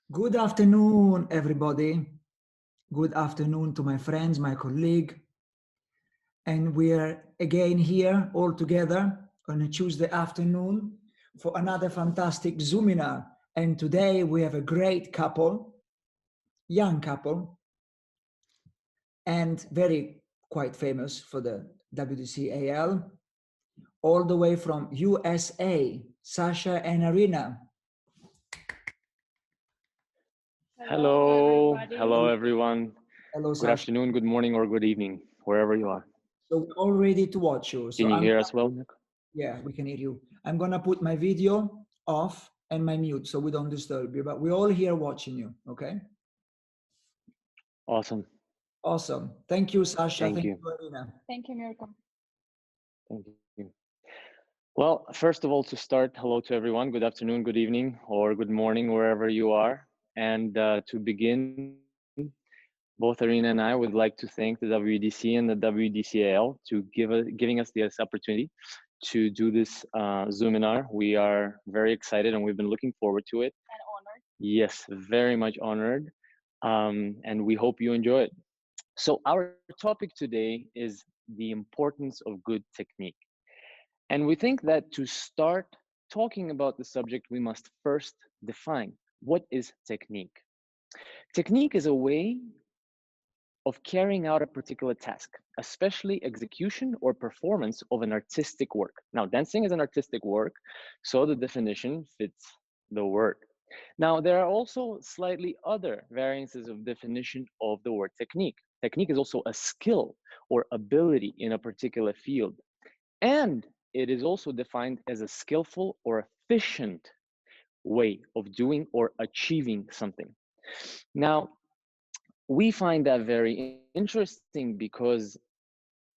Good afternoon, everybody. Good afternoon to my friends, my colleague. And we're again here all together on a Tuesday afternoon for another fantastic Zoominar. And today we have a great couple, young couple, and very quite famous for the WDC AL, all the way from USA, Sasha and Arina. Hello, hello everyone. Hello, Good Sasha. afternoon, good morning, or good evening, wherever you are. So we're all ready to watch you. So Can you hear us well, Nick? Yeah, we can hear you. I'm gonna put my video off and my mute so we don't disturb you, but we're all here watching you, okay? Awesome. Awesome. Thank you, Sasha. Thank Thank you. you, Arina. Thank you, Mirko. Thank you. Well, first of all, to start, hello to everyone. Good afternoon, good evening, or good morning, wherever you are. And to begin, both Arina and I would like to thank the WDC and the WDCAL to giving us this opportunity to do this Zoominar. We are very excited and we've been looking forward to it. And honored. Yes, very much honored. And we hope you enjoy it. So our topic today is the importance of good technique. And we think that to start talking about the subject, we must first define what is technique. Technique is a way of carrying out a particular task, especially execution or performance of an artistic work. Now, dancing is an artistic work, so the definition fits the word. Now, there are also slightly other variances of definition of the word technique. Technique is also a skill or ability in a particular field. And it is also defined as a skillful or efficient way of doing or achieving something. Now, we find that very interesting because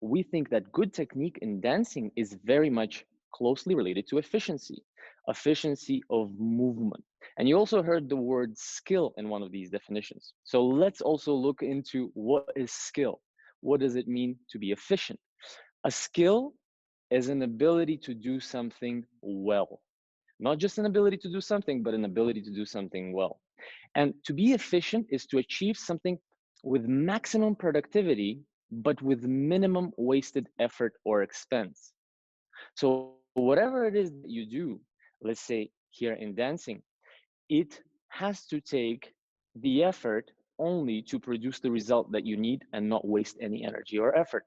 we think that good technique in dancing is very much closely related to efficiency of movement. And you also heard the word skill in one of these definitions. So let's also look into what is skill. What does it mean to be efficient? A skill is an ability to do something well. Not just an ability to do something, but an ability to do something well. And to be efficient is to achieve something with maximum productivity, but with minimum wasted effort or expense. So whatever it is that you do, let's say here in dancing, it has to take the effort only to produce the result that you need and not waste any energy or effort.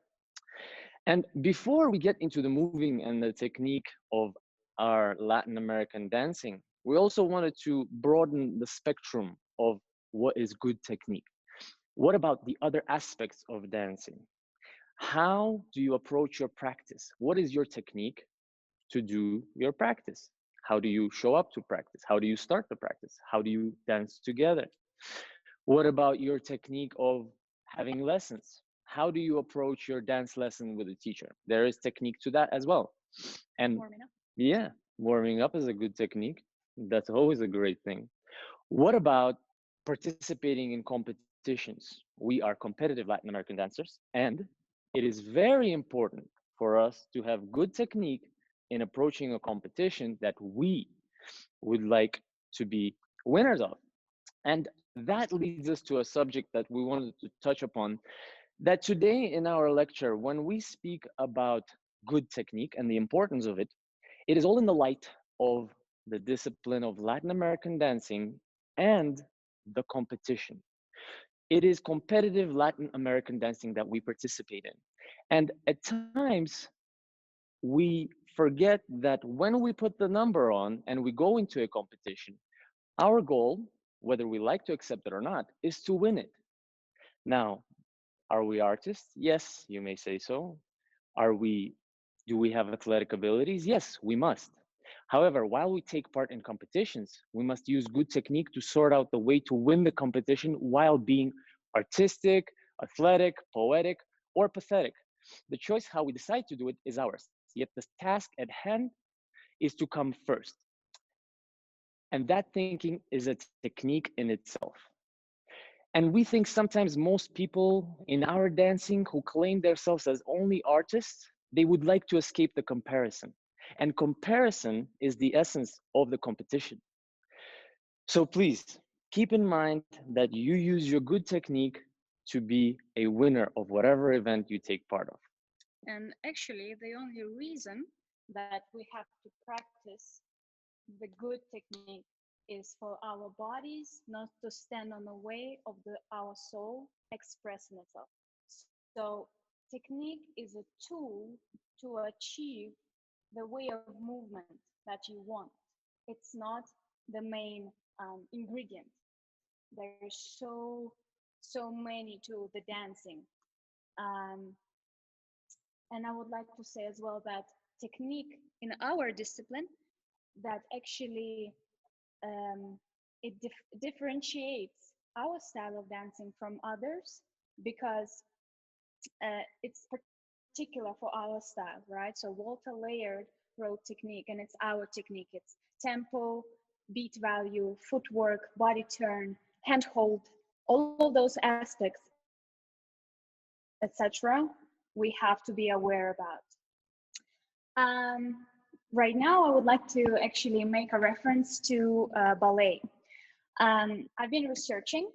And before we get into the moving and the technique of our Latin American dancing, we also wanted to broaden the spectrum of what is good technique. What about the other aspects of dancing? How do you approach your practice? What is your technique to do your practice? How do you show up to practice? How do you start the practice? How do you dance together? What about your technique of having lessons? How do you approach your dance lesson with a teacher? There is technique to that as well. And Warming up. yeah, warming up is a good technique. That's always a great thing. What about participating in competitions? We are competitive Latin American dancers, and it is very important for us to have good technique in approaching a competition that we would like to be winners of. And that leads us to a subject that we wanted to touch upon, that today in our lecture, when we speak about good technique and the importance of it, it is all in the light of the discipline of Latin American dancing and the competition. It is competitive Latin American dancing that we participate in. And at times, we forget that when we put the number on and we go into a competition, our goal, whether we like to accept it or not, is to win it. Now, are we artists? Yes, you may say so. Do we have athletic abilities? Yes, we must. However, while we take part in competitions, we must use good technique to sort out the way to win the competition while being artistic, athletic, poetic, or pathetic. The choice how we decide to do it is ours. Yet the task at hand is to come first. And that thinking is a technique in itself. And we think sometimes most people in our dancing who claim themselves as only artists, they would like to escape the comparison. And comparison is the essence of the competition. So please, Keep in mind that you use your good technique to be a winner of whatever event you take part of. And actually, the only reason that we have to practice the good technique is for our bodies not to stand on the way of our soul expressing itself. So, technique is a tool to achieve the way of movement that you want. It's not the main ingredient. There's so many to the dancing. Um, and I would like to say as well that technique in our discipline that actually it differentiates our style of dancing from others because it's particular for our style, right? So Walter layered road technique, and it's our technique. It's tempo, beat value, footwork, body turn, hand hold, all of those aspects, etc. We have to be aware about. Right now, I would like to actually make a reference to ballet. I've been researching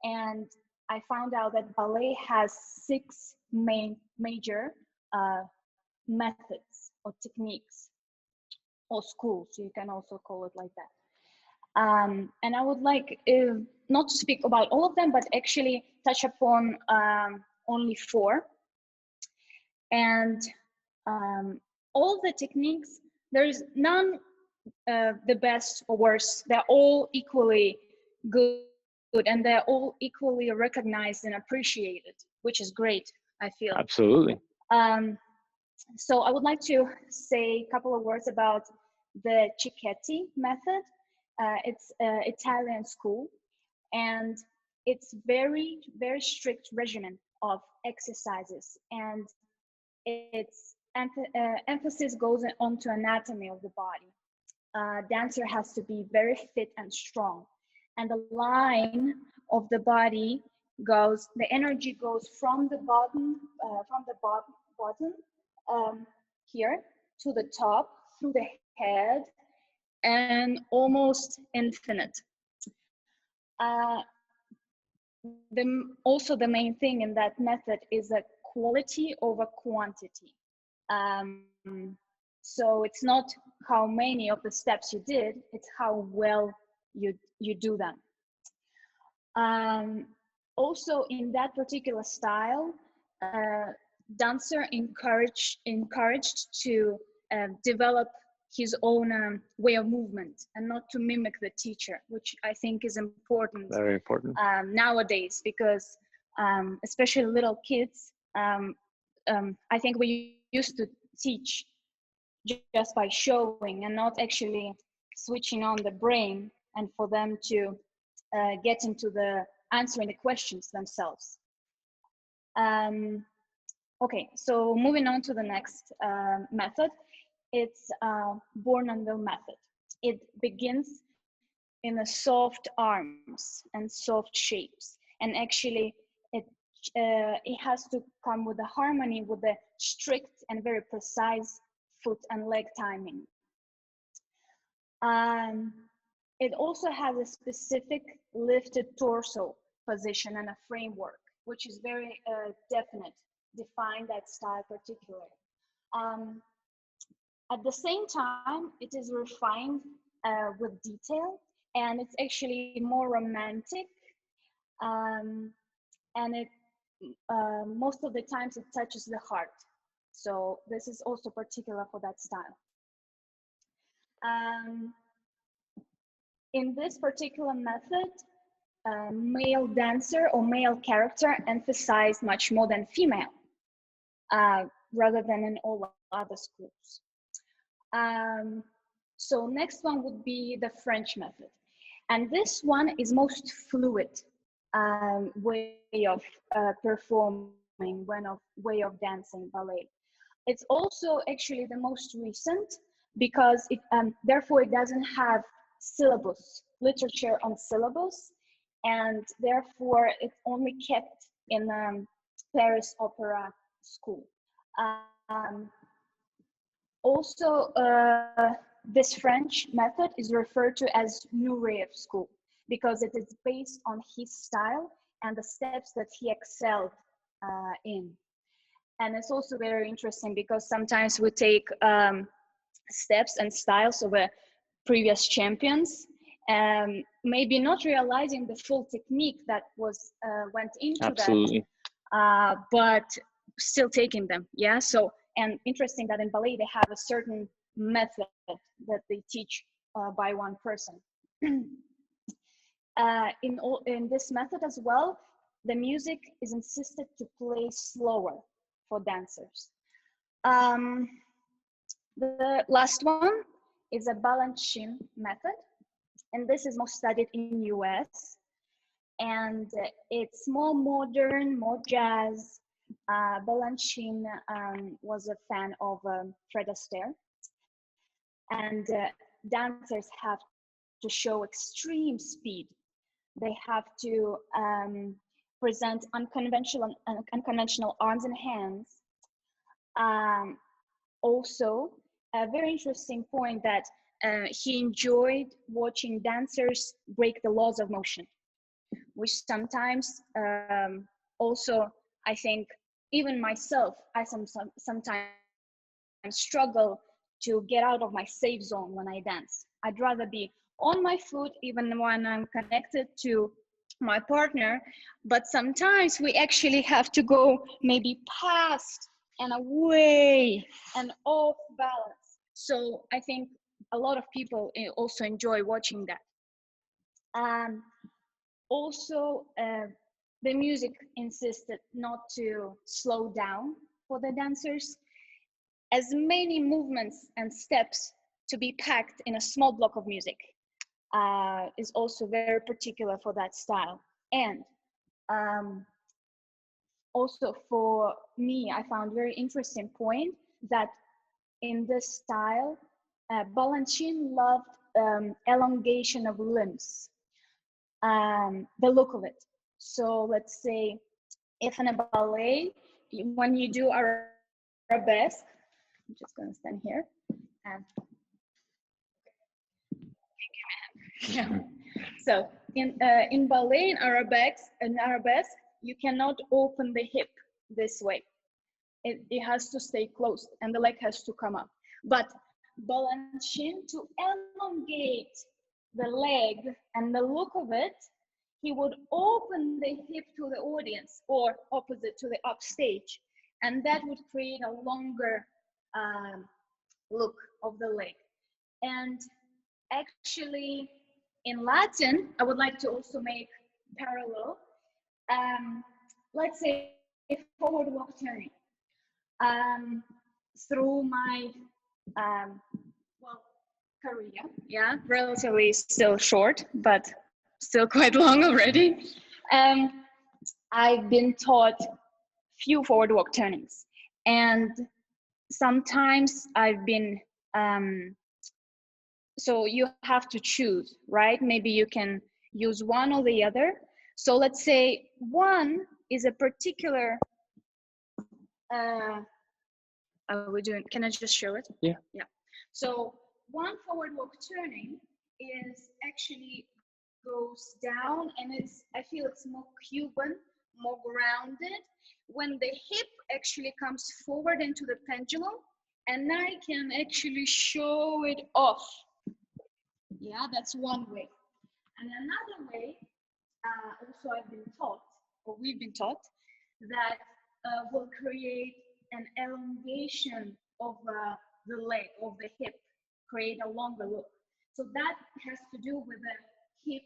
and I found out that ballet has six major uh, methods or techniques or schools. You can also call it like that. And I would like not to speak about all of them, but actually touch upon only four. And all the techniques, there's none the best or worst. They're all equally good and they're all equally recognized and appreciated, which is great, I feel. Absolutely. So I would like to say a couple of words about the Cicchetti method. It's an Italian school, and it's very strict regimen of exercises, and its emphasis goes onto anatomy of the body. Dancer has to be very fit and strong, and the line of the body goes. The energy goes from the bottom here to the top through the head and almost infinite. Uh, also the main thing in that method is a quality over quantity. So it's not how many of the steps you did, it's how well you do them. Um, Also in that particular style, dancer encouraged to develop his own way of movement and not to mimic the teacher, which I think is important Very important. nowadays because especially little kids, I think we used to teach just by showing and not actually switching on the brain and for them to get into the answering the questions themselves. Um, okay, so moving on to the next method, it's Bournonville method. It begins in the soft arms and soft shapes, and actually it has to come with a harmony with the strict and very precise foot and leg timing. Um, it also has a specific lifted torso position and a framework, which is very definite, define that style particularly. Um, at the same time, it is refined with detail, and it's actually more romantic, um, and it most of the times it touches the heart. So this is also particular for that style. Um, in this particular method, male dancer or male character emphasized much more than female, rather than in all other schools. Um, so next one would be the French method. And this one is most fluid way of performing, way of dancing ballet. It's also actually the most recent because therefore it doesn't have syllabus, literature on syllabus, and therefore it's only kept in Paris Opera School. Um, Also, this French method is referred to as New Rave School because it is based on his style and the steps that he excelled in. And it's also very interesting because sometimes we take steps and styles of previous champions, maybe not realizing the full technique that was went into Absolutely. that, but still taking them. Yeah. So, and interesting that in ballet they have a certain method that they teach by one person. In this method as well, the music is insisted to play slower for dancers. The last one is a Balanchine method, and this is most studied in US, and it's more modern, more jazz. Balanchine was a fan of Fred Astaire, and dancers have to show extreme speed. They have to present unconventional arms and hands. Also, a very interesting point that he enjoyed watching dancers break the laws of motion, which sometimes also, I think, even myself, I sometimes struggle to get out of my safe zone when I dance. I'd rather be on my foot even when I'm connected to my partner, but sometimes we actually have to go maybe past and away and off balance. So I think a lot of people also enjoy watching that. Also, the music insisted not to slow down for the dancers. As many movements and steps to be packed in a small block of music is also very particular for that style. And also for me, I found very interesting point that in this style, Balanchine loved elongation of limbs, the look of it. So let's say if in a ballet, when you do arabesque, I'm just gonna stand here. And yeah. So in ballet, in arabesque, you cannot open the hip this way. It has to stay closed and the leg has to come up. But Balanchine, to elongate the leg and the look of it, he would open the hip to the audience or opposite to the upstage, and that would create a longer look of the leg. And actually, in Latin, I would like to also make parallel. Let's say forward walk turning. Through my career, yeah, relatively still short, but still quite long already. I've been taught few forward walk turnings, and sometimes I've been so you have to choose, right? Maybe you can use one or the other. So let's say one is a particular are we doing, can I just show it? Yeah. So one forward walk turning is actually goes down, and I feel it's more Cuban, more grounded, when the hip actually comes forward into the pendulum, and I can actually show it off. Yeah, that's one way. And another way, also I've been taught, or we've been taught, that will create an elongation of the leg, of the hip, create a longer look. So that has to do with the hip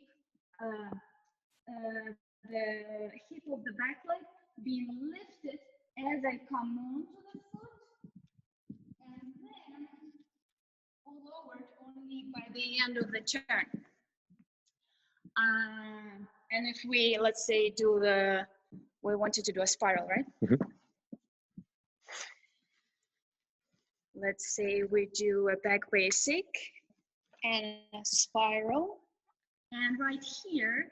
of the back leg being lifted as I come onto the foot, and then lowered only by the end of the turn. And if we, let's say, we wanted to do a spiral, right? Mm-hmm. Let's say we do a back basic and a spiral. And right here,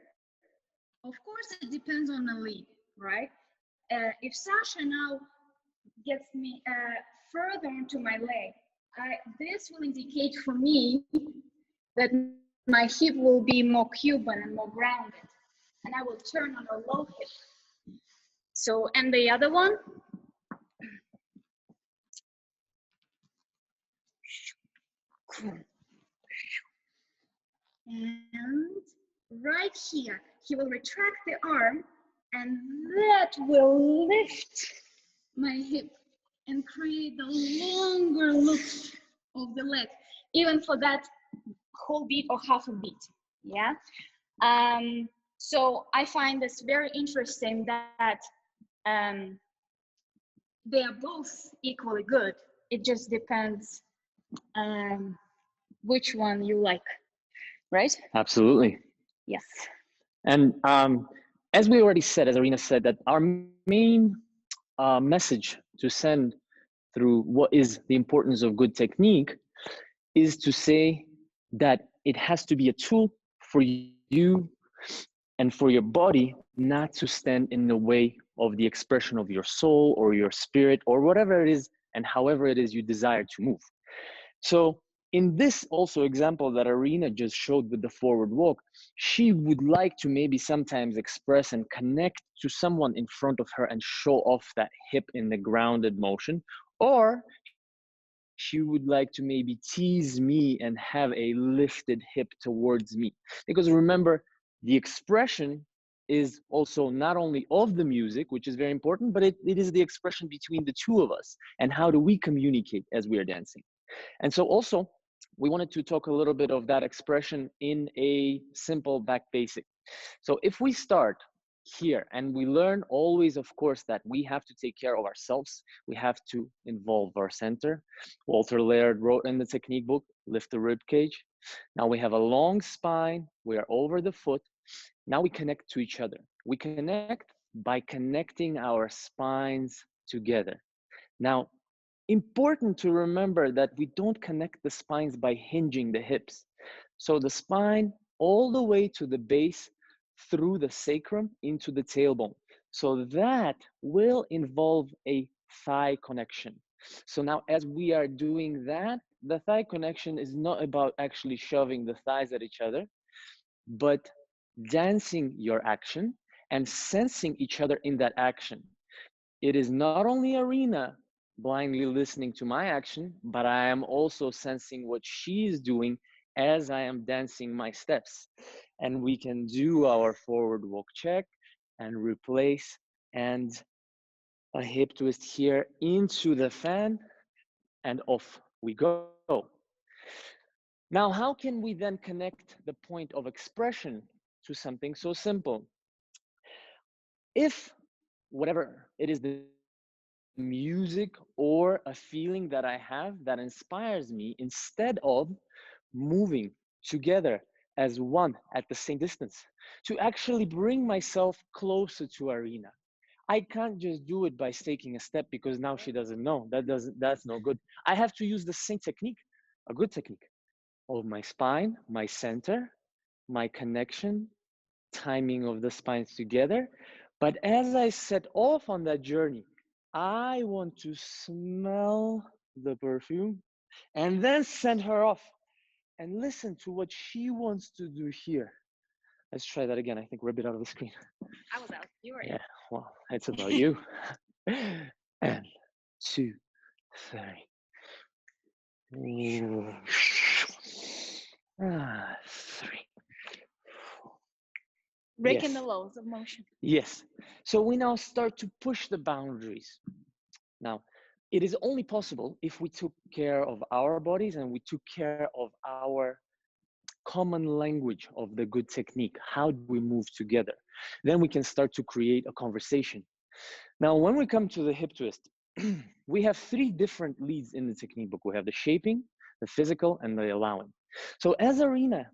of course, it depends on the lead, right? If Sasha now gets me further into my leg, this will indicate for me that my hip will be more Cuban and more grounded. And I will turn on a low hip. So, and the other one. And right here, he will retract the arm, and that will lift my hip and create the longer loop of the leg, even for that whole beat or half a beat. Yeah. So I find this very interesting that they are both equally good. It just depends which one you like, right? Absolutely. Yes. And as we already said, as Arina said, that our main message to send through what is the importance of good technique is to say that it has to be a tool for you and for your body, not to stand in the way of the expression of your soul or your spirit or whatever it is and however it is you desire to move. So in this also example that Arina just showed with the forward walk, she would like to maybe sometimes express and connect to someone in front of her and show off that hip in the grounded motion, or she would like to maybe tease me and have a lifted hip towards me. Because remember, the expression is also not only of the music, which is very important, but it is the expression between the two of us. And how do we communicate as we are dancing? And so also, we wanted to talk a little bit of that expression in a simple back basic. So if we start here and we learn always, of course, that we have to take care of ourselves, we have to involve our center. Walter Laird wrote in the technique book, lift the rib cage. Now we have a long spine, we are over the foot. Now we connect to each other. We connect by connecting our spines together. Now, important to remember that we don't connect the spines by hinging the hips. So the spine all the way to the base through the sacrum into the tailbone. So that will involve a thigh connection. So now as we are doing that, the thigh connection is not about actually shoving the thighs at each other, but dancing your action and sensing each other in that action. It is not only Arina blindly listening to my action, but I am also sensing what she is doing as I am dancing my steps. And we can do our forward walk check and replace and a hip twist here into the fan, and off we go. Now, how can we then connect the point of expression to something so simple? If whatever it is, the music or a feeling that I have that inspires me, instead of moving together as one at the same distance, to actually bring myself closer to Arina. I can't just do it by taking a step because now she doesn't know. That's no good. I have to use the same technique, a good technique of my spine, my center, my connection, timing of the spines together. But as I set off on that journey, I want to smell the perfume and then send her off and listen to what she wants to do here. Let's try that again. I think we're a bit out of the screen. I was out. You were in. Yeah, well, it's about you. And 2, 3. 3. Breaking Yes. the laws of motion. Yes. So we now start to push the boundaries. Now, it is only possible if we took care of our bodies and we took care of our common language of the good technique. How do we move together? Then we can start to create a conversation. Now, when we come to the hip twist, we have 3 different leads in the technique book. We have the shaping, the physical, and the allowing. So as Arina,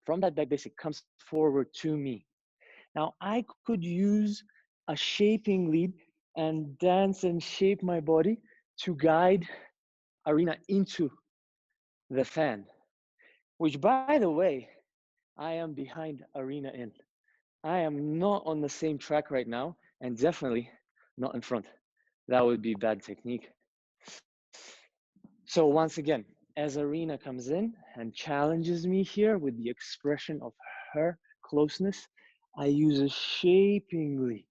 from that back basic, comes forward to me, now I could use a shaping lead and dance and shape my body to guide Arina into the fan, which, by the way, I am behind Arina in. I am not on the same track right now, and definitely not in front. That would be bad technique. So once again, as Arina comes in and challenges me here with the expression of her closeness, I use a shapingly.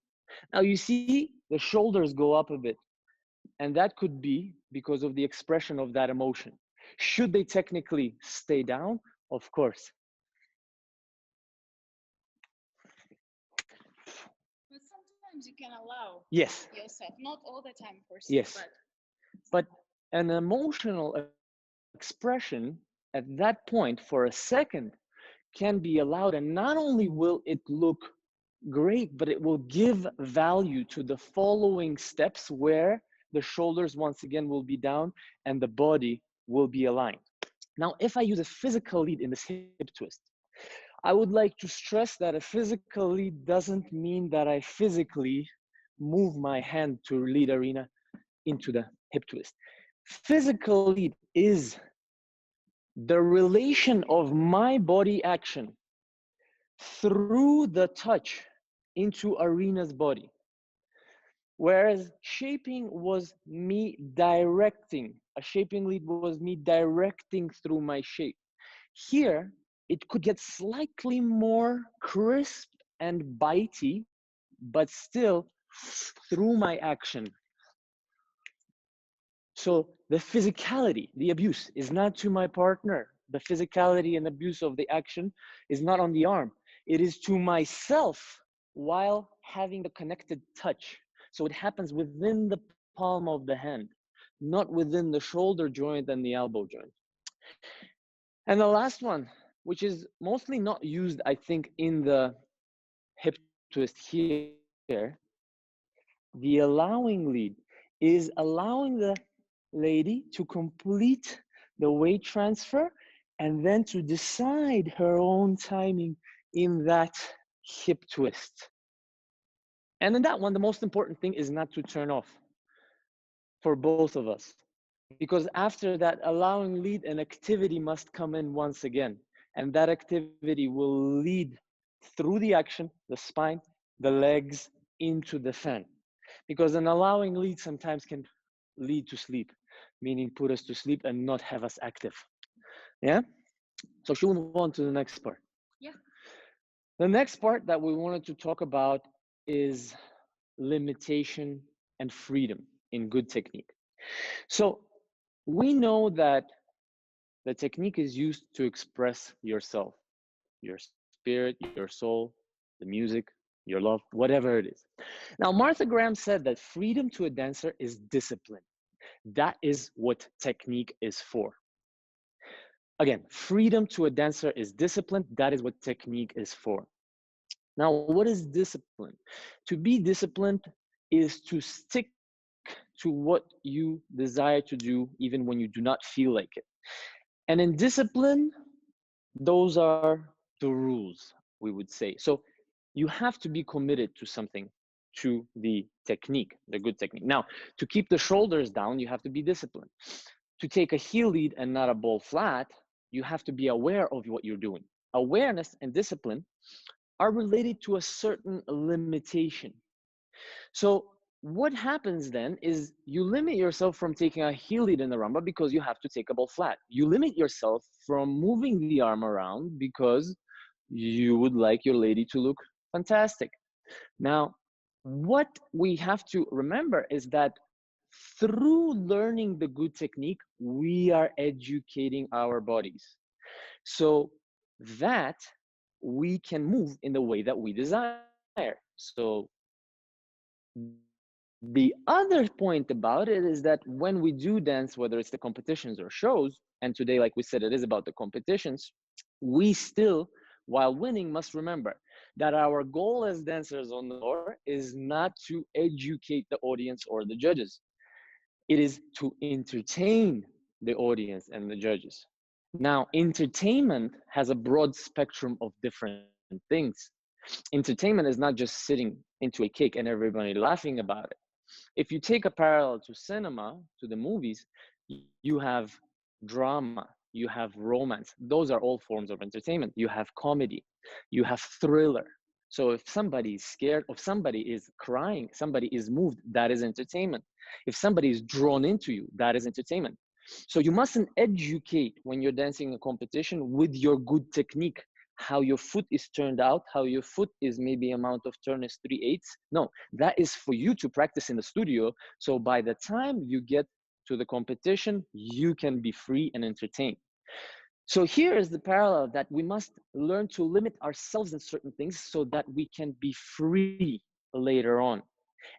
Now you see the shoulders go up a bit, and that could be because of the expression of that emotion. Should they technically stay down? Of course. But sometimes you can allow Yes. yourself, not all the time, of course. Yes. But an emotional expression at that point for a second can be allowed, and not only will it look great, but it will give value to the following steps where the shoulders once again will be down and the body will be aligned. Now, if I use a physical lead in this hip twist, I would like to stress that a physical lead doesn't mean that I physically move my hand to lead Arina into the hip twist. Physical lead is the relation of my body action through the touch into Arina's body. Whereas shaping was me directing, a shaping lead was me directing through my shape. Here, it could get slightly more crisp and bitey, but still through my action. So the physicality, the abuse is not to my partner. The physicality and abuse of the action is not on the arm. It is to myself while having the connected touch. So it happens within the palm of the hand, not within the shoulder joint and the elbow joint. And the last one, which is mostly not used, I think, in the hip twist here, the allowing lead is allowing the lady to complete the weight transfer and then to decide her own timing in that hip twist. And in that one, the most important thing is not to turn off for both of us. Because after that allowing lead, an activity must come in once again. And that activity will lead through the action, the spine, the legs, into the fan. Because an allowing lead sometimes can lead to sleep, meaning put us to sleep and not have us active. Yeah? So should we move on to the next part? Yeah. The next part that we wanted to talk about is limitation and freedom in good technique. So we know that the technique is used to express yourself, your spirit, your soul, the music, your love, whatever it is. Now, Martha Graham said that freedom to a dancer is discipline. That is what technique is for. Again, freedom to a dancer is discipline. That is what technique is for. Now, what is discipline? To be disciplined is to stick to what you desire to do, even when you do not feel like it. And in discipline, those are the rules, we would say. So you have to be committed to something, to the technique, the good technique. Now, to keep the shoulders down, you have to be disciplined. To take a heel lead and not a ball flat, you have to be aware of what you're doing. Awareness and discipline are related to a certain limitation. So what happens then is you limit yourself from taking a heel lead in the rumba because you have to take a ball flat. You limit yourself from moving the arm around because you would like your lady to look fantastic. Now, what we have to remember is that through learning the good technique, we are educating our bodies so that we can move in the way that we desire. So the other point about it is that when we do dance, whether it's the competitions or shows, and today, like we said, it is about the competitions, we still, while winning, must remember that our goal as dancers on the floor is not to educate the audience or the judges. It is to entertain the audience and the judges. Now, entertainment has a broad spectrum of different things. Entertainment is not just sitting into a cake and everybody laughing about it. If you take a parallel to cinema, to the movies, you have drama, you have romance. Those are all forms of entertainment. You have comedy, you have thriller. So if somebody is scared, if somebody is crying, somebody is moved, that is entertainment. If somebody is drawn into you, that is entertainment. So you mustn't educate when you're dancing a competition with your good technique, how your foot is turned out, how your foot is maybe amount of turn is 3/8. No, that is for you to practice in the studio. So by the time you get to the competition, you can be free and entertained. So here is the parallel that we must learn to limit ourselves in certain things so that we can be free later on,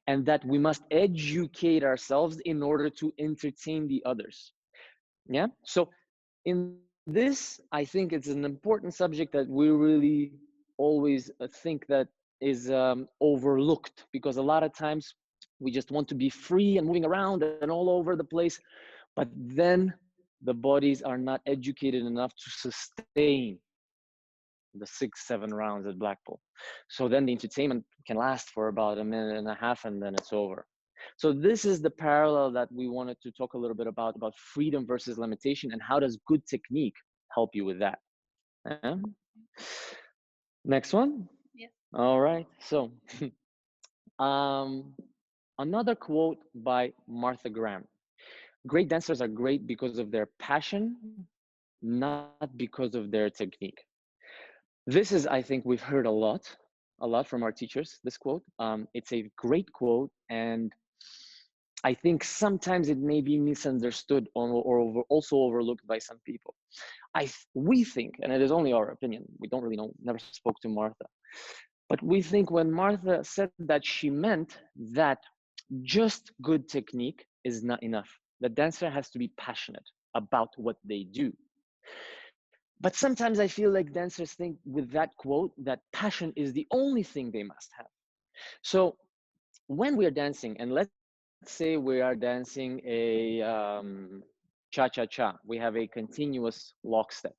and that we must educate ourselves in order to entertain the others. Yeah. So in this, I think it's an important subject that we really always think that is overlooked, because a lot of times we just want to be free and moving around and all over the place, but then the bodies are not educated enough to sustain the 6-7 rounds at Blackpool. So then the entertainment can last for about a minute and a half and then it's over. So this is the parallel that we wanted to talk a little bit about freedom versus limitation, and how does good technique help you with that. Next one. Yeah. All right. So another quote by Martha Graham. Great dancers are great because of their passion, not because of their technique. This is, I think we've heard a lot from our teachers, this quote. It's a great quote, and I think sometimes it may be misunderstood or also overlooked by some people. We think, and it is only our opinion, we don't really know, never spoke to Martha, but we think when Martha said that, she meant that just good technique is not enough. The dancer has to be passionate about what they do. But sometimes I feel like dancers think with that quote that passion is the only thing they must have. So when we are dancing, and let's say we are dancing a cha-cha-cha, we have a continuous lock step.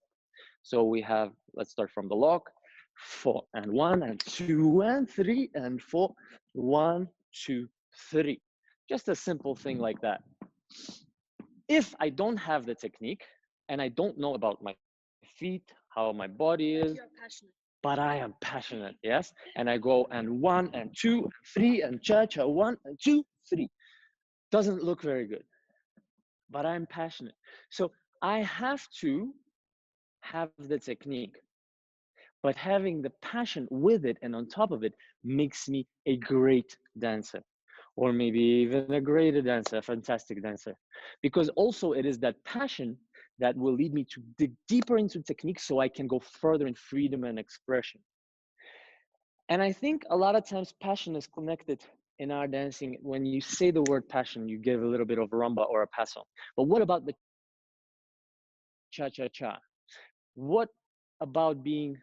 So we have, let's start from the lock, 4 and 1 and 2 and 3 and 4, 1, 2, 3. Just a simple thing like that. If I don't have the technique and I don't know about my feet, how my body is, but I am passionate, yes? And I go and 1 and 2 and 3 and cha-cha, 1 and 2, 3. Doesn't look very good, but I'm passionate. So I have to have the technique, but having the passion with it and on top of it makes me a great dancer, or maybe even a greater dancer, a fantastic dancer. Because also it is that passion that will lead me to dig deeper into technique so I can go further in freedom and expression. And I think a lot of times passion is connected in our dancing. When you say the word passion, you give a little bit of rumba or a paso. But what about the cha-cha-cha? What about being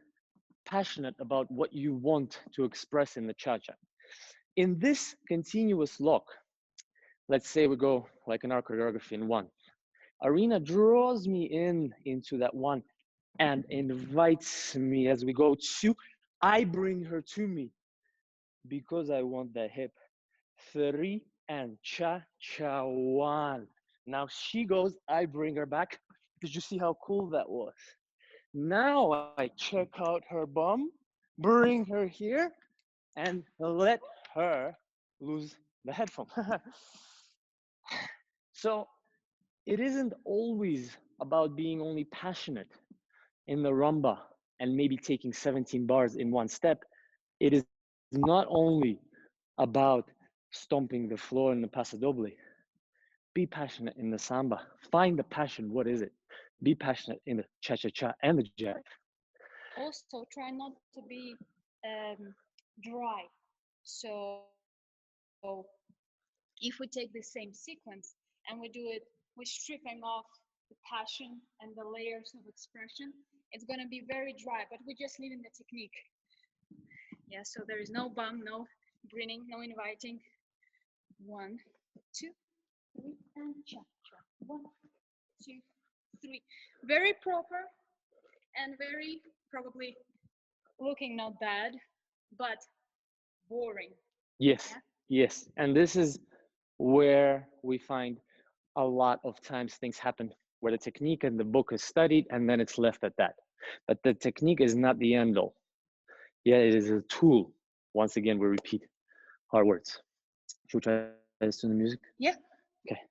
passionate about what you want to express in the cha-cha? In this continuous lock, let's say we go like in our choreography in 1. Arina draws me into that 1 and invites me as we go 2. I bring her to me because I want the hip. 3 and cha-cha 1. Now she goes, I bring her back. Did you see how cool that was? Now I check out her bum, bring her here, and let her lose the headphone. So it isn't always about being only passionate in the rumba and maybe taking 17 bars in one step. It is not only about stomping the floor in the paso doble. Be passionate in the samba. Find the passion. What is it? Be passionate in the cha-cha-cha and the jive. Also, try not to be dry. So if we take the same sequence and we do it, we're stripping off the passion and the layers of expression, it's going to be very dry, but we're just leaving the technique. Yeah, so there is no bum, no grinning, no inviting. 1, 2, 3, and cha-cha. 1, 2, 3. Very proper and very probably looking not bad, but boring. Yes, yeah? Yes. And this is where we find a lot of times things happen where the technique and the book is studied and then it's left at that. But the technique is not the end all. Yeah, it is a tool. Once again, we repeat hard words. Should we try this to the music? Yeah. Okay.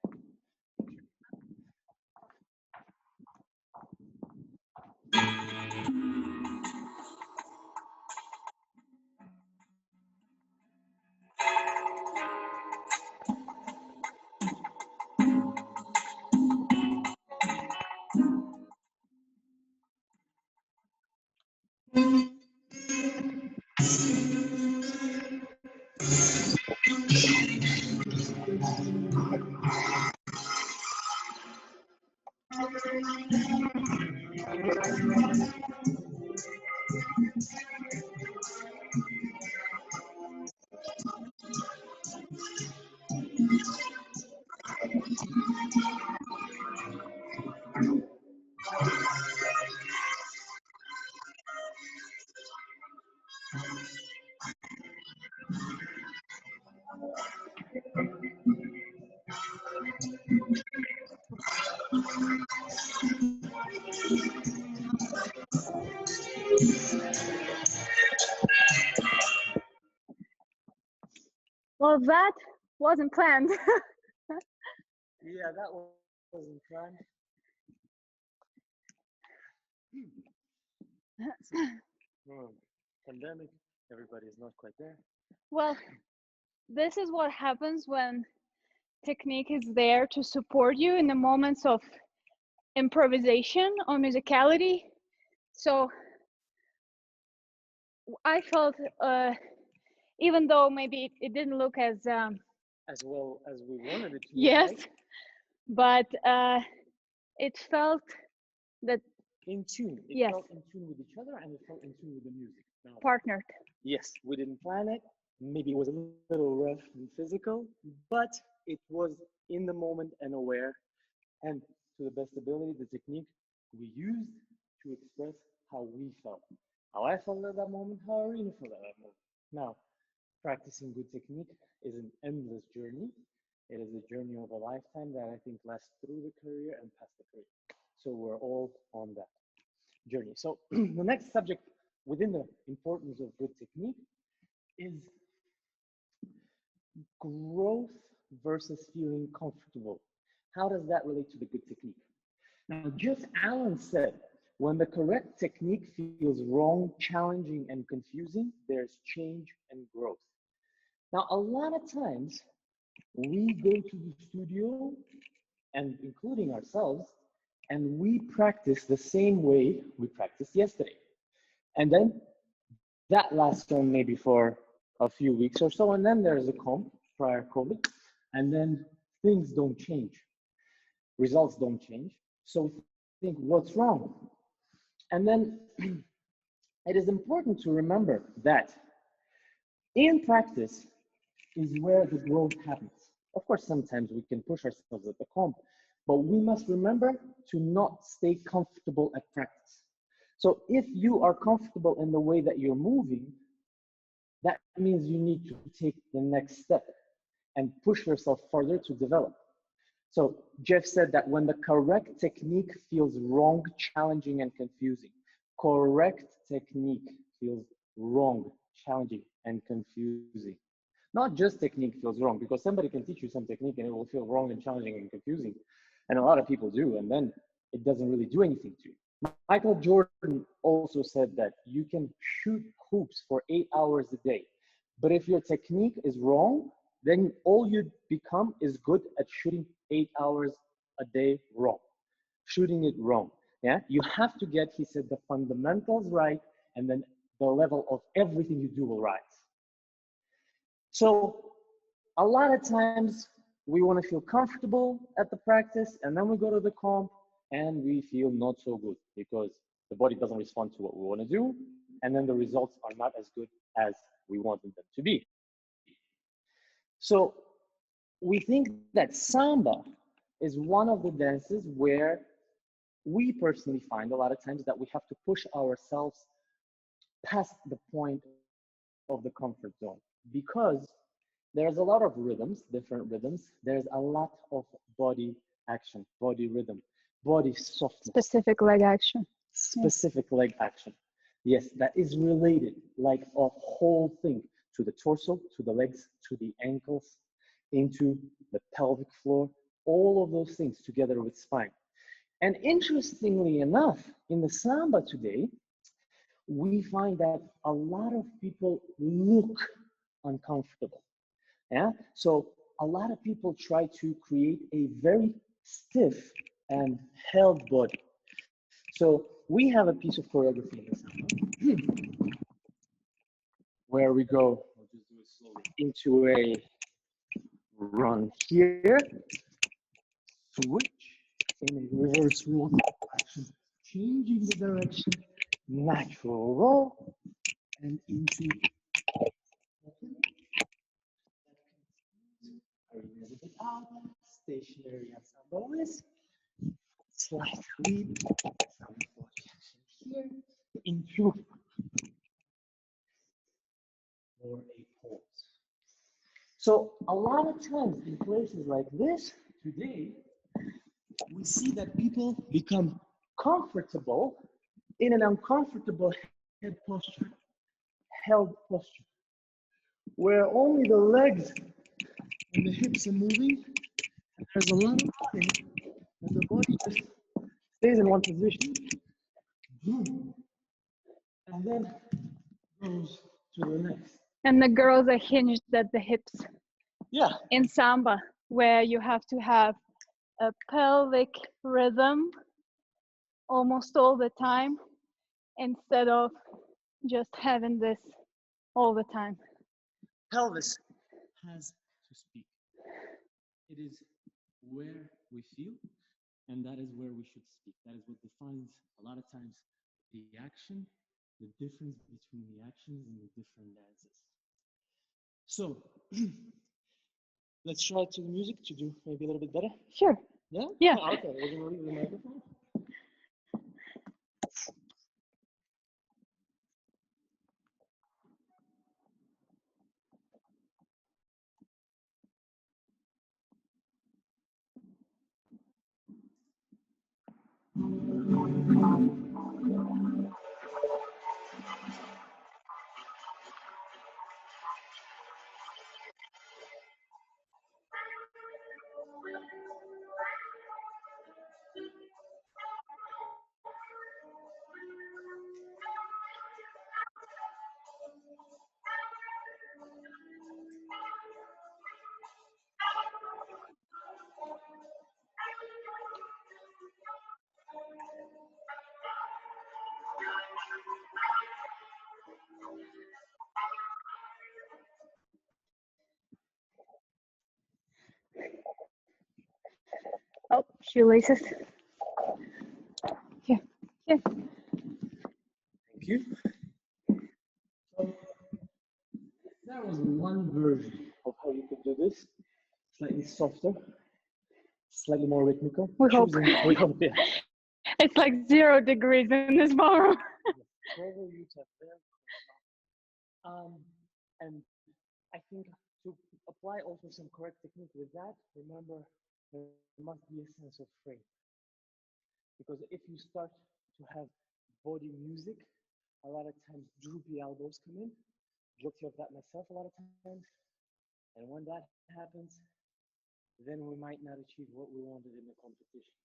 Well, that wasn't planned. Yeah, that wasn't planned. Pandemic, everybody is not quite there. Well, this is what happens when technique is there to support you in the moments of improvisation or musicality. So I felt, even though maybe it didn't look as well as we wanted it to. yes, Right? but it felt that In tune. It yes, felt in tune with each other, and it felt in tune with the music. Now, partnered. yes, we didn't plan it. Maybe it was a little rough and physical, but it was in the moment and aware. And to the best ability, the technique we used to express how we felt. How I felt at that moment, how Arina felt at that moment. Now, practicing good technique is an endless journey. It is a journey of a lifetime that I think lasts through the career and past the career. So we're all on that journey. So the next subject within the importance of good technique is growth versus feeling comfortable. How does that relate to the good technique? Now, Jeff Allen said, when the correct technique feels wrong, challenging, and confusing, there's change and growth. Now, a lot of times we go to the studio, and including ourselves, and we practice the same way we practiced yesterday. And then that lasts on maybe for a few weeks or so, and then there's a prior COVID, and then things don't change. Results don't change. So think, what's wrong? And then it is important to remember that in practice is where the growth happens. Of course, sometimes we can push ourselves at the comp, but we must remember to not stay comfortable at practice. So if you are comfortable in the way that you're moving, that means you need to take the next step and push yourself further to develop. So Jeff said that when the correct technique feels wrong, challenging, and confusing. Correct technique feels wrong, challenging, and confusing. Not just technique feels wrong, because somebody can teach you some technique and it will feel wrong and challenging and confusing. And a lot of people do, and then it doesn't really do anything to you. Michael Jordan also said that you can shoot hoops for 8 hours a day, but if your technique is wrong, then all you become is good at shooting 8 hours a day wrong, shooting it wrong. Yeah, you have to get, he said, the fundamentals right, and then the level of everything you do will rise. So a lot of times we want to feel comfortable at the practice, and then we go to the comp and we feel not so good because the body doesn't respond to what we want to do, and then the results are not as good as we wanted them to be. So we think that samba is one of the dances where we personally find a lot of times that we have to push ourselves past the point of the comfort zone, because there's a lot of rhythms, different rhythms. There's a lot of body action, body rhythm, body softness. Specific leg action. Specific leg action. Yes, that is related, like a whole thing, to the torso, to the legs, to the ankles, into the pelvic floor, all of those things together with spine. And interestingly enough, in the samba today, we find that a lot of people look uncomfortable. Yeah, so a lot of people try to create a very stiff and held body. So we have a piece of choreography in this where we go, we'll just do it slowly, into a run here, switch, in a reverse roll, action, changing the direction, natural roll, and into open. Arina a bit out, stationary ensemble wrist, slight lead, some body action here, into or a pause. So a lot of times in places like this, today, we see that people become comfortable in an uncomfortable head posture, held posture, where only the legs and the hips are moving, and there's a lot of body, and the body just stays in one position, and then goes to the next. And the girls are hinged at the hips. Yeah. In samba, where you have to have a pelvic rhythm almost all the time, instead of just having this all the time. Pelvis has to speak. It is where we feel, and that is where we should speak. That is what defines a lot of times the action, the difference between the actions and the different dances. So let's try to the music to do maybe a little bit better. Sure. Yeah? Yeah. Oh, okay, we're gonna leave the microphone. Oh, shoelaces. Here. Here. Thank you. So that was one version of how you could do this. Slightly softer, slightly more rhythmical. We hope. We hope, yeah. It's like 0 degrees in this ballroom. And I think to apply also some correct technique with that, remember there must be a sense of frame. Because if you start to have body music, a lot of times droopy elbows come in. Guilty of that myself a lot of times. And when that happens, then we might not achieve what we wanted in the competition.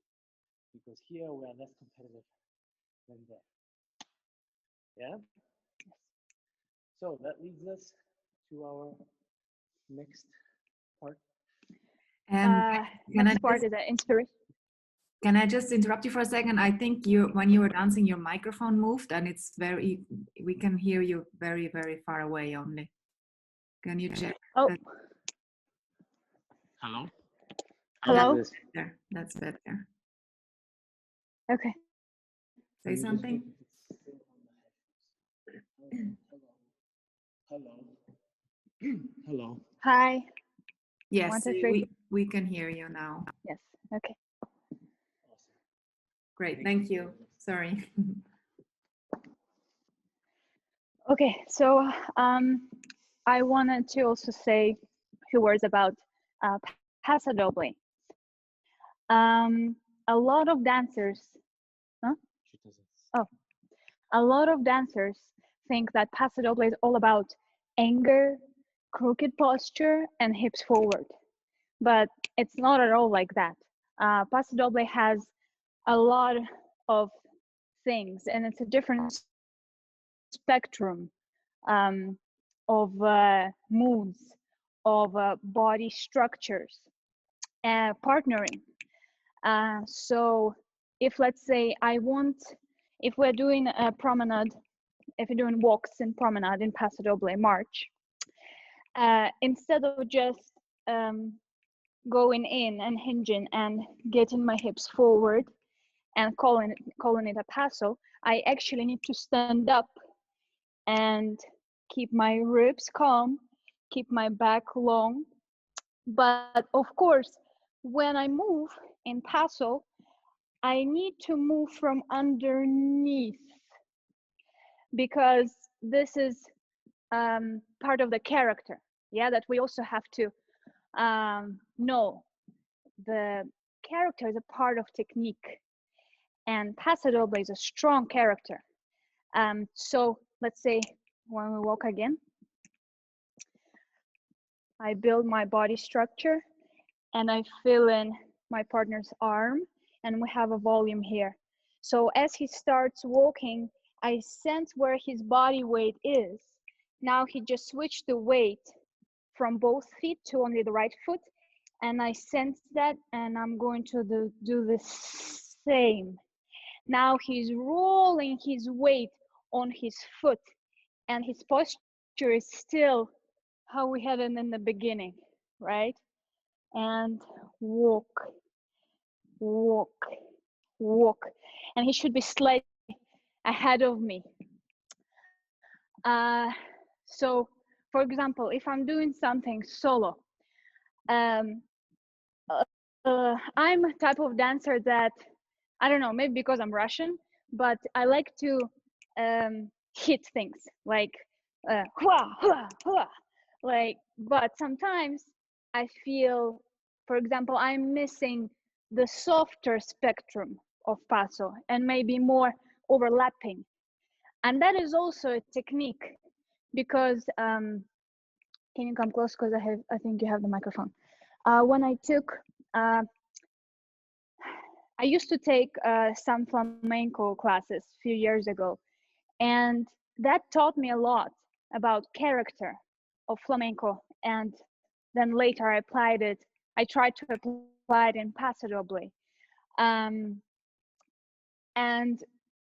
Because here we are less competitive than there. Yeah? So that leads us to our next part. Next part is the inspiration. Can I just interrupt you for a second? I think when you were dancing, your microphone moved, and it's we can hear you very, very far away only. Can you check? Oh. That? Hello? Hello? That's better. Okay. Say something. Hello. Hello. Hi. Yes, 1, 2, 3. we can hear you now. Yes. Okay. Awesome. Great, thank you. Sorry. Okay, so I wanted to also say a few words about Paso Doble. A lot of dancers, a lot of dancers think that Paso Doble is all about anger, crooked posture, and hips forward. But it's not at all like that. Paso Doble has a lot of things, and it's a different spectrum of moods, of body structures, and partnering. So if, let's say, if we're doing a promenade, if we're doing walks in promenade in Paso Doble March, instead of just going in and hinging and getting my hips forward and calling it a paso, I actually need to stand up and keep my ribs calm, keep my back long. But of course, when I move in paso, I need to move from underneath, because this is part of the character, yeah, that we also have to know. The character is a part of technique, and paso doble is a strong character. So let's say when we walk again, I build my body structure and I fill in my partner's arm, and we have a volume here. So as he starts walking, I sense where his body weight is. Now he just switched the weight from both feet to only the right foot, and I sense that, and I'm going to do the same. Now he's rolling his weight on his foot, and his posture is still how we had it in the beginning, right? And walk, walk, walk. And he should be slightly ahead of me. So, for example, if I'm doing something solo, I'm a type of dancer that, I don't know, maybe because I'm Russian, but I like to hit things like hua, hua, hua. Like, but sometimes I feel, for example, I'm missing the softer spectrum of paso and maybe more overlapping. And that is also a technique, because can you come close, because I think you have the microphone. When I used to take some flamenco classes a few years ago, and that taught me a lot about character of flamenco. And then later I tried to apply it in paso doble, and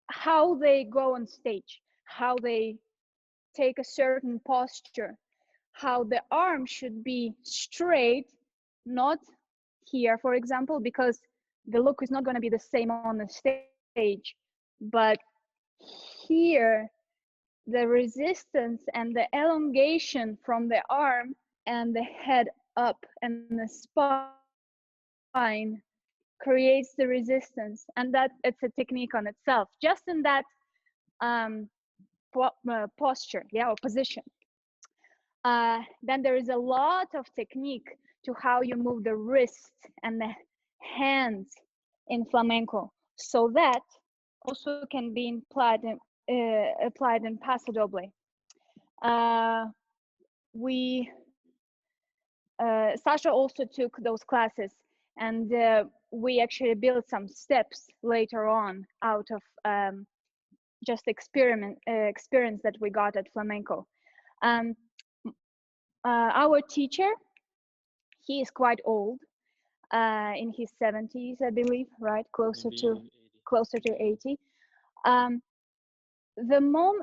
how they go on stage, how they take a certain posture, how the arm should be straight, not here, for example, because the look is not going to be the same on the stage, but here the resistance and the elongation from the arm and the head up and the spine creates the resistance, and that it's a technique on itself, just in that posture, yeah, or position. Then there is a lot of technique to how you move the wrist and the hands in flamenco, so that also can be applied in paso doble. Sasha also took those classes, and we actually built some steps later on out of just experience that we got at flamenco. Our teacher, he is quite old, in his 70s, I believe, right? Closer to 80.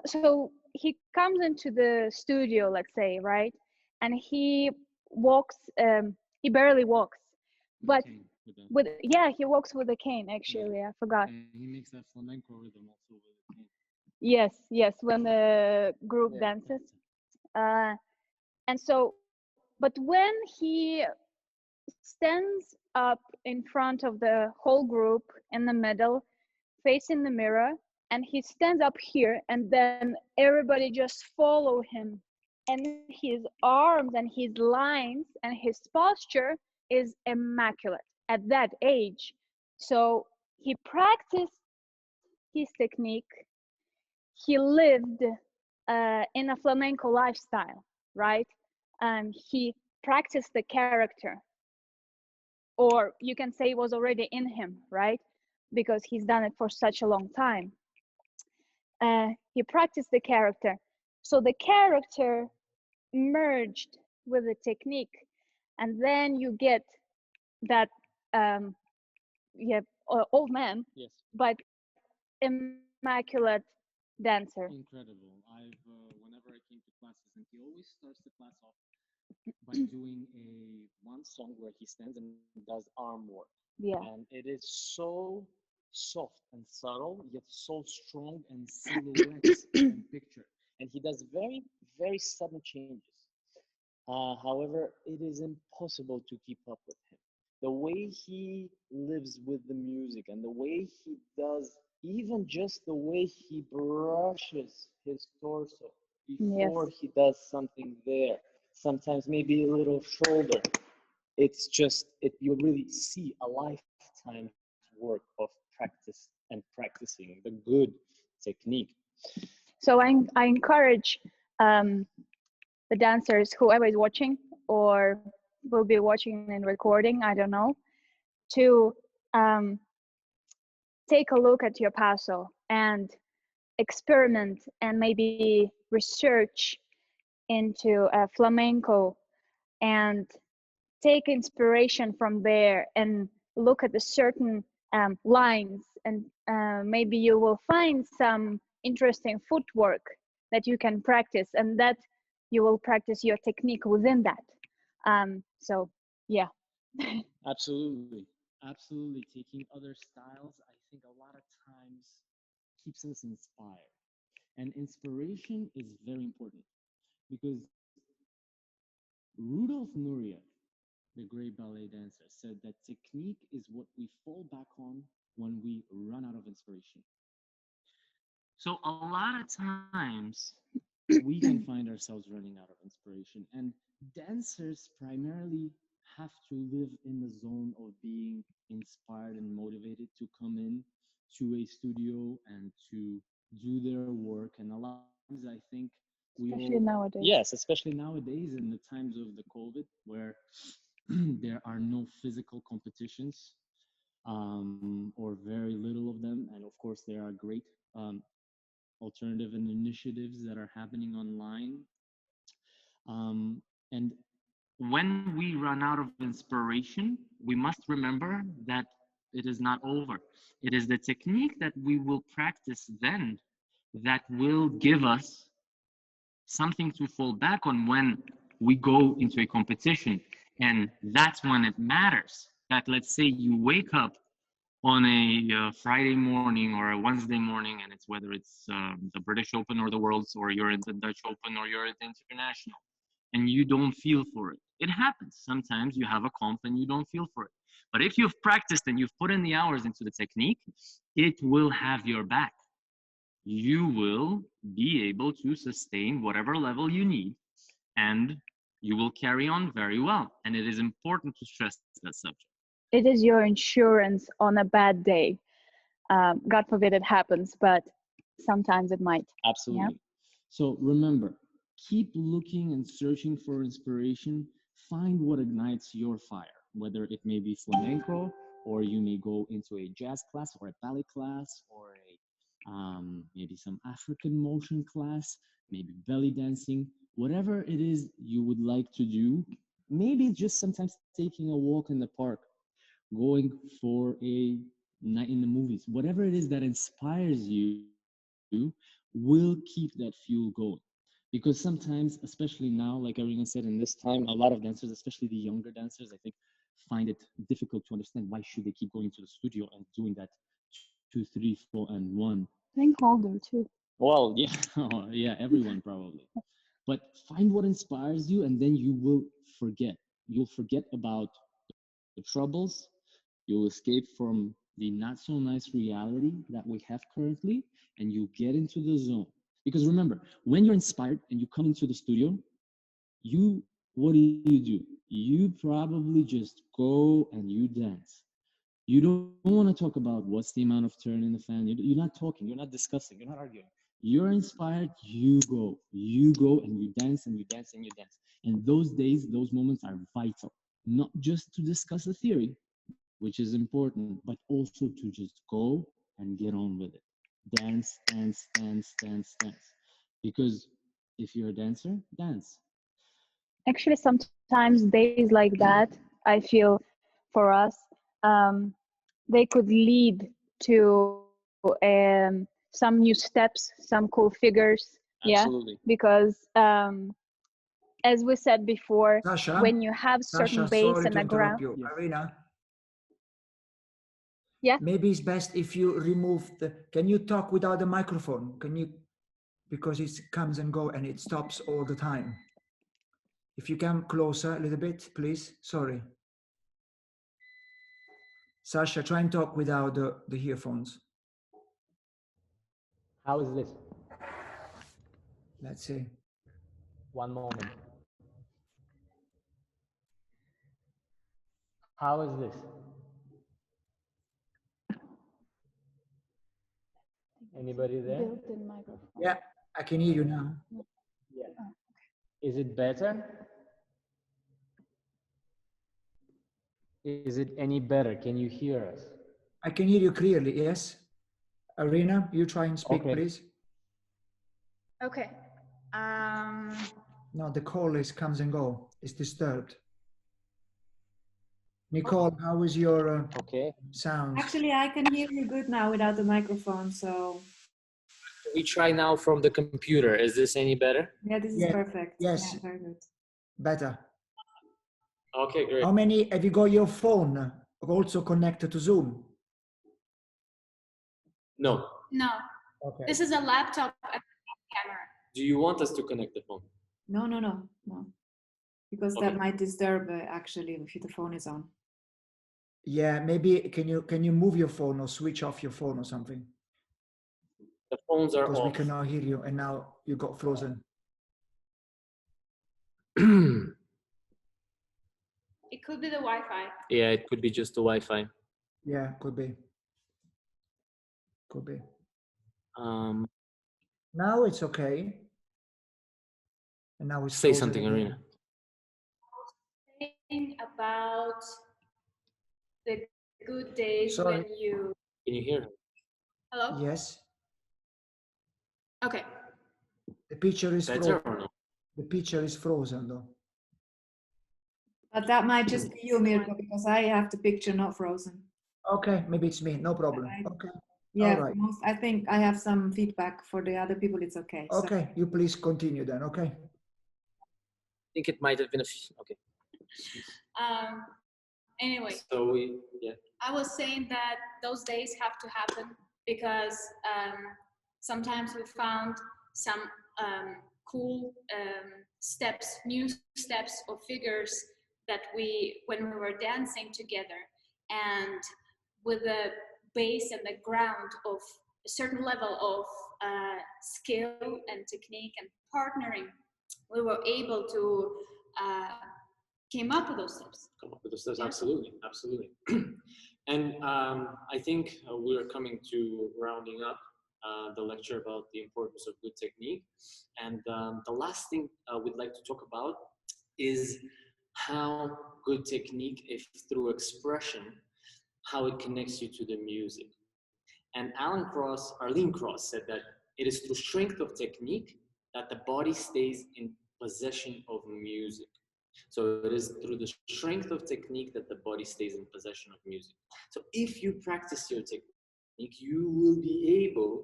So he comes into the studio, let's say, right? And he walks, he barely walks, but he walks with a cane, actually. I forgot. And he makes that flamenco rhythm also with a cane. Yes, when the group dances. And so, but when he stands up in front of the whole group in the middle, facing the mirror, and he stands up here, and then everybody just follow him, and his arms and his lines and his posture is immaculate at that age. So he practiced his technique. He lived in a flamenco lifestyle, right? He practiced the character, or you can say it was already in him, right? Because he's done it for such a long time. He practiced the character. So the character merged with the technique, and then you get that old man, Yes. but immaculate dancer. Incredible. Whenever I came to classes, and he always starts the class off by doing one song where he stands and does arm work. Yeah. And it is so soft and subtle, yet so strong and silhouettes and picture. And he does very, very sudden changes. However, it is impossible to keep up with him. The way he lives with the music and the way he does, even just the way he brushes his torso before he does something there, sometimes maybe a little shoulder. It's just, you really see a lifetime's work of practice and practicing the good technique. So I encourage the dancers, whoever is watching or will be watching and recording, I don't know, to take a look at your paso and experiment and maybe research into flamenco and take inspiration from there and look at the certain lines, and maybe you will find some interesting footwork that you can practice, and that you will practice your technique within that. So yeah. Absolutely. Absolutely. Taking other styles, I think a lot of times keeps us inspired. And inspiration is very important because Rudolf Nureyev, the great ballet dancer, said that technique is what we fall back on when we run out of inspiration. So a lot of times we can find ourselves running out of inspiration, and dancers primarily have to live in the zone of being inspired and motivated to come in to a studio and to do their work. And a lot of times I think Especially nowadays. yes, especially nowadays in the times of the COVID, where there are no physical competitions, or very little of them. And of course, there are great alternative and initiatives that are happening online. And when we run out of inspiration, we must remember that it is not over. It is the technique that we will practice then that will give us something to fall back on when we go into a competition. And that's when it matters. That, let's say you wake up on a Friday morning or a Wednesday morning, and it's whether it's the British Open or the Worlds, or you're in the Dutch Open or you're at the International, and you don't feel for it. It happens. Sometimes you have a comp and you don't feel for it. But if you've practiced and you've put in the hours into the technique, it will have your back. You will be able to sustain whatever level you need, and you will carry on very well. And it is important to stress that subject. It is your insurance on a bad day. God forbid it happens, but sometimes it might. Absolutely. Yeah. So remember, keep looking and searching for inspiration. Find what ignites your fire, whether it may be flamenco, or you may go into a jazz class or a ballet class, or a maybe some African motion class, maybe belly dancing, whatever it is you would like to do. Maybe just sometimes taking a walk in the park, going for a night in the movies, whatever it is that inspires you will keep that fuel going. Because sometimes, especially now, like Arina said, in this time, a lot of dancers, especially the younger dancers, I think, find it difficult to understand why should they keep going to the studio and doing that 2, 3, 4, and 1. I think older too. Well, yeah, yeah, everyone probably. But find what inspires you, and then you will forget. You'll forget about the troubles. You'll escape from the not so nice reality that we have currently, and you get into the zone. Because remember, when you're inspired and you come into the studio, what do? You probably just go and you dance. You don't want to talk about what's the amount of turn in the fan. You're not talking, you're not discussing, you're not arguing. You're inspired, you go, and you dance and you dance and you dance. And those days, those moments are vital, not just to discuss a theory, which is important, but also to just go and get on with it. Dance, dance, dance, dance, dance. Because if you're a dancer, dance. Actually, sometimes days like that, I feel for us, they could lead to some new steps, some cool figures. Absolutely. Yeah, because as we said before, Sasha, when you have certain Sasha, base sorry and to a interrupt ground. you. Yes. Arina, Yeah. maybe it's best if you remove the, can you talk without the microphone? Can you, because it comes and go and it stops all the time. If you come closer a little bit, please. Sorry. Sasha, try and talk without the earphones. How is this? Let's see. One moment. How is this? Anybody there? Built-in microphone. Yeah, I can hear you now. Yeah. Is it better? Is it any better? Can you hear us? I can hear you clearly, yes. Arina, you try and speak, Okay. please. Okay. No, the call is comes and go. It's disturbed. Nicole, how is your Okay. sound? Actually, I can hear you good now without the microphone. So We try now from the computer. Is this any better? yeah, this is Yeah, perfect. yes. Yeah, very good. Better. Okay, great. How many have you got your phone also connected to Zoom? No. No, Okay. this is a laptop camera. Do you want us to connect the phone? No, because Okay. that might disturb actually if the phone is on. Yeah, maybe can you move your phone or switch off your phone or something? The phones are Because we off. cannot hear you and now you got frozen. It could be the Wi-Fi. Yeah, it could be just the Wi-Fi. Yeah, could be. Could be. Now it's okay. And now it's Say frozen something, again. Arina. Saying about the good days Sorry. when you. Can you hear her? Hello. Yes. Okay. The picture is Better frozen. or no? The picture is frozen though. But that might just be you, Mirko, because I have the picture not frozen. Okay, maybe it's me. No problem. I- Okay. Yeah, All right. I think I have some feedback for the other people. It's okay. So- Okay, you please continue then. Okay. I think it might have been okay. Anyway, So yeah. I was saying that those days have to happen because sometimes we found some cool steps, new steps or figures that when we were dancing together, and with the base and the ground of a certain level of skill and technique and partnering, we were able to came up with those steps. Come up with those steps. Yeah. Absolutely, absolutely. And I think we're coming to rounding up the lecture about the importance of good technique. And the last thing we'd like to talk about is how good technique, if through expression, how it connects you to the music. And Arlene Cross said that it is through strength of technique that the body stays in possession of music. So it is through the strength of technique that the body stays in possession of music. So if you practice your technique, you will be able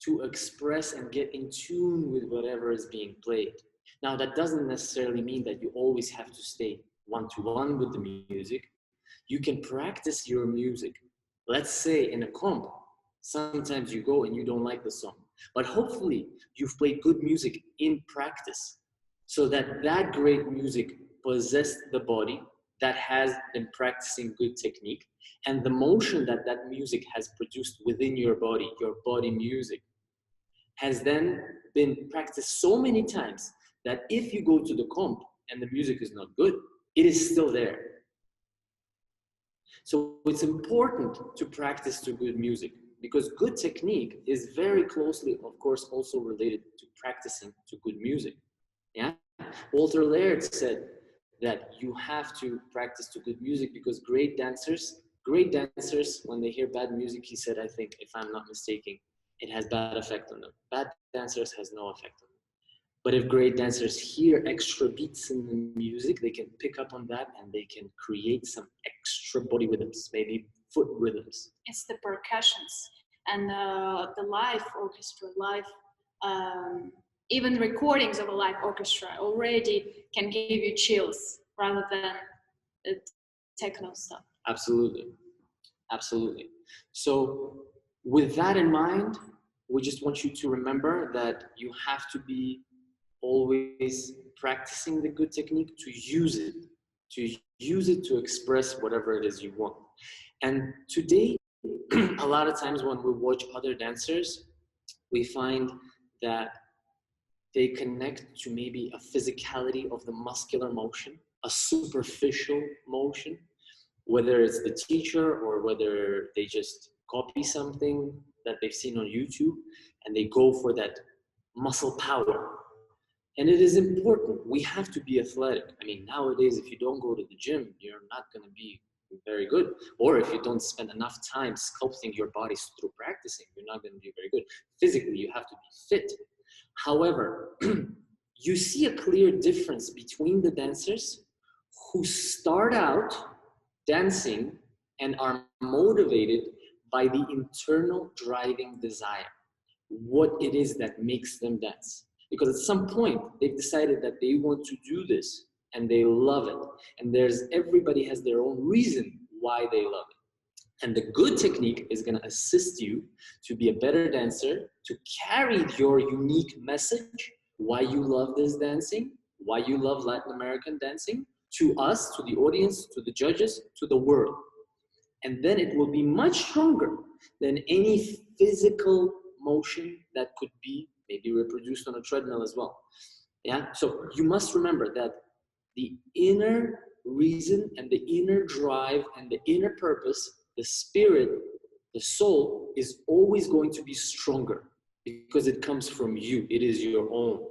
to express and get in tune with whatever is being played. Now, that doesn't necessarily mean that you always have to stay one-to-one with the music. You can practice your music. Let's say in a comp, sometimes you go and you don't like the song, but hopefully you've played good music in practice so that that great music possessed the body that has been practicing good technique, and the motion that that music has produced within your body music, has then been practiced so many times that if you go to the comp and the music is not good, it is still there. So it's important to practice to good music, because good technique is very closely, of course, also related to practicing to good music. Yeah, Walter Laird said that you have to practice to good music because great dancers, when they hear bad music, he said, I think, if I'm not mistaken, it has bad effect on them. Bad dancers has no effect on them. But if great dancers hear extra beats in the music, they can pick up on that and they can create some extra body rhythms, maybe foot rhythms. It's the percussions and the live orchestra, even recordings of a live orchestra already can give you chills rather than the techno stuff. Absolutely, absolutely. So with that in mind, we just want you to remember that you have to be always practicing the good technique to use it to express whatever it is you want. And today, a lot of times when we watch other dancers, we find that they connect to maybe a physicality of the muscular motion, a superficial motion, whether it's the teacher or whether they just copy something that they've seen on YouTube and they go for that muscle power. And it is important. We have to be athletic. I mean, nowadays, if you don't go to the gym, you're not going to be very good. Or if you don't spend enough time sculpting your body through practicing, you're not going to be very good. Physically, you have to be fit. However, you see a clear difference between the dancers who start out dancing and are motivated by the internal driving desire, what it is that makes them dance. Because at some point, they've decided that they want to do this and they love it. And everybody has their own reason why they love it. And the good technique is going to assist you to be a better dancer, to carry your unique message, why you love this dancing, why you love Latin American dancing, to us, to the audience, to the judges, to the world. And then it will be much stronger than any physical motion that could be maybe reproduced on a treadmill as well. Yeah, so you must remember that the inner reason and the inner drive and the inner purpose, the spirit, the soul is always going to be stronger because it comes from you. It is your own.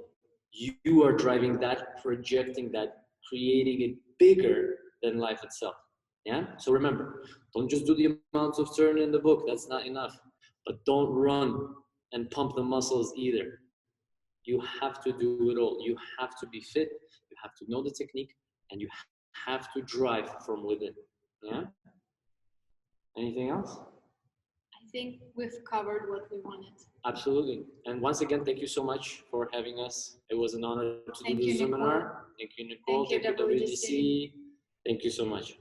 You are driving that, projecting that, creating it bigger than life itself. Yeah, so remember, don't just do the amounts of turn in the book. That's not enough. But don't run and pump the muscles either. You have to do it all. You have to be fit. You have to know the technique, and you have to drive from within. Yeah. Anything else? I think we've covered what we wanted. Absolutely. And once again, thank you so much for having us. It was an honor to do Thank this you, Zoominar. Thank you, Nicole. Thank you, WDC. Thank you so much.